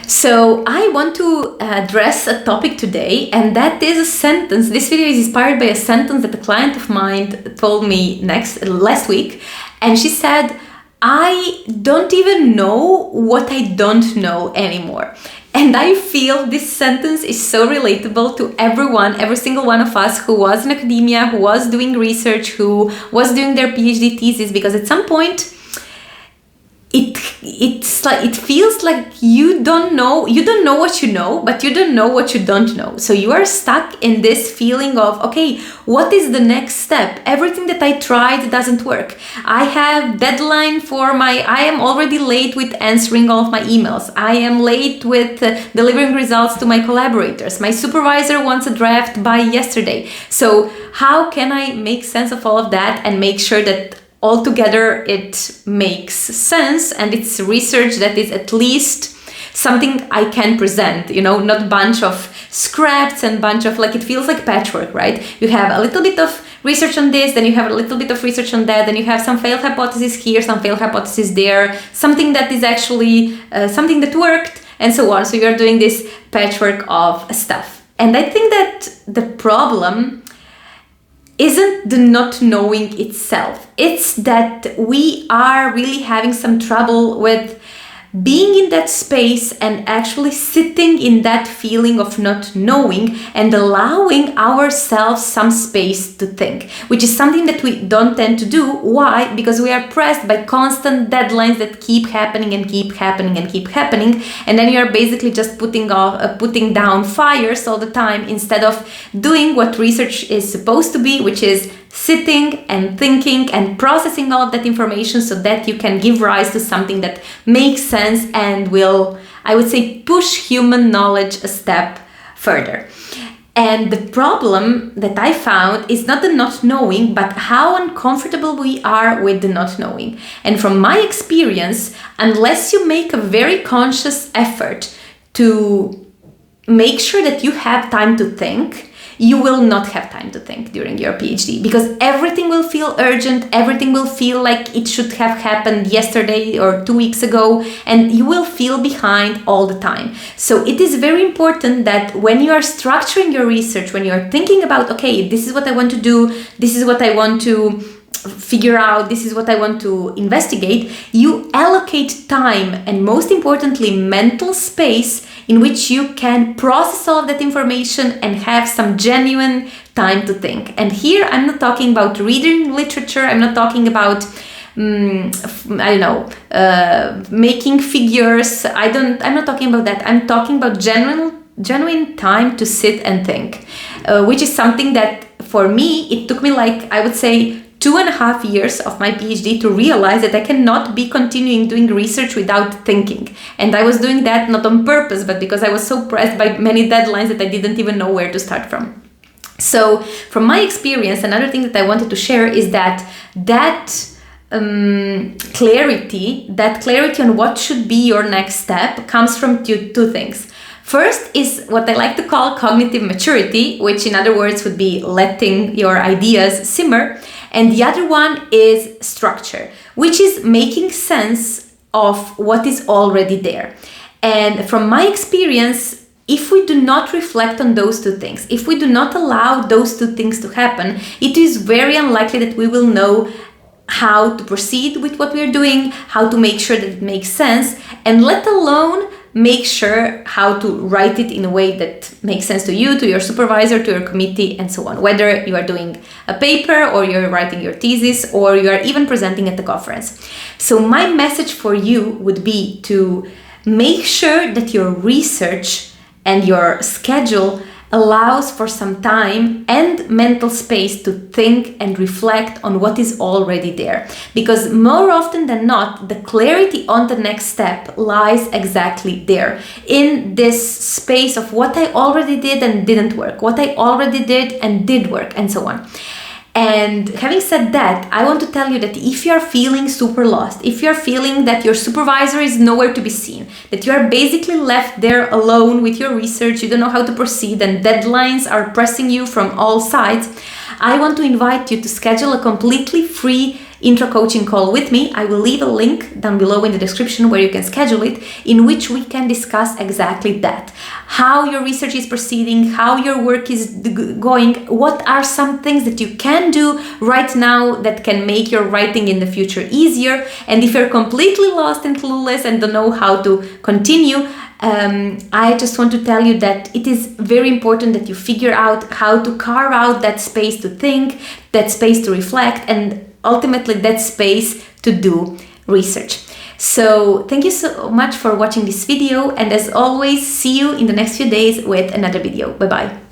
So I want to address a topic today, and that is a sentence. This video is inspired by a sentence that a client of mine told me last week, and she said, "I don't even know what I don't know anymore." And I feel this sentence is so relatable to everyone, every single one of us who was in academia, who was doing research, who was doing their PhD thesis, because at some point it feels like you don't know what you know, but you don't know what you don't know. So you are stuck in this feeling of, okay, what is the next step? Everything that I tried doesn't work. I have deadline I am already late with answering all of my emails. I am late with delivering results to my collaborators. My supervisor wants a draft by yesterday. So how can I make sense of all of that and make sure that altogether it makes sense and it's research that is at least something I can present, not a bunch of scraps and bunch of, it feels like patchwork, right? You have a little bit of research on this, then you have a little bit of research on that, then you have some failed hypotheses here, some failed hypotheses there, something that is actually something that worked, and so on. So you're doing this patchwork of stuff. And I think that the problem isn't the not knowing itself. It's that we are really having some trouble with being in that space and actually sitting in that feeling of not knowing and allowing ourselves some space to think, which is something that we don't tend to do. Why? Because we are pressed by constant deadlines that keep happening and keep happening and keep happening, and then you are basically just putting down fires all the time instead of doing what research is supposed to be, which is sitting and thinking and processing all of that information so that you can give rise to something that makes sense and will, I would say, push human knowledge a step further. And the problem that I found is not the not knowing, but how uncomfortable we are with the not knowing. And from my experience, unless you make a very conscious effort to make sure that you have time to think, you will not have time to think during your PhD, because everything will feel urgent, everything will feel like it should have happened yesterday or 2 weeks ago, and you will feel behind all the time. So it is very important that when you are structuring your research, when you are thinking about, okay, this is what I want to do, this is what I want to figure out, this is what I want to investigate, you allocate time and, most importantly, mental space in which you can process all of that information and have some genuine time to think. And here I'm not talking about reading literature, I'm not talking about making figures. I'm not talking about that. I'm talking about genuine time to sit and think, which is something that for me, it took me I would say 2.5 years of my PhD to realize that I cannot be continuing doing research without thinking. And I was doing that not on purpose, but because I was so pressed by many deadlines that I didn't even know where to start from. So from my experience, another thing that I wanted to share is that clarity on what should be your next step comes from two things. First is what I like to call cognitive maturity, which in other words would be letting your ideas simmer. And the other one is structure, which is making sense of what is already there. And from my experience, if we do not reflect on those two things, if we do not allow those two things to happen, it is very unlikely that we will know how to proceed with what we're doing, how to make sure that it makes sense, and let alone make sure how to write it in a way that makes sense to you, to your supervisor, to your committee, and so on. Whether you are doing a paper or you're writing your thesis or you are even presenting at the conference. So my message for you would be to make sure that your research and your schedule allows for some time and mental space to think and reflect on what is already there. Because more often than not, the clarity on the next step lies exactly there, in this space of what I already did and didn't work, what I already did and did work, and so on. And having said that, I want to tell you that if you're feeling super lost, if you're feeling that your supervisor is nowhere to be seen, that you are basically left there alone with your research, you don't know how to proceed, and deadlines are pressing you from all sides, I want to invite you to schedule a completely free intro coaching call with me, I will leave a link down below in the description where you can schedule it, in which we can discuss exactly that. How your research is proceeding, how your work is going, what are some things that you can do right now that can make your writing in the future easier. And if you're completely lost and clueless and don't know how to continue, I just want to tell you that it is very important that you figure out how to carve out that space to think, that space to reflect, and ultimately that space to do research. So thank you so much for watching this video, and as always, see you in the next few days with another video. Bye bye.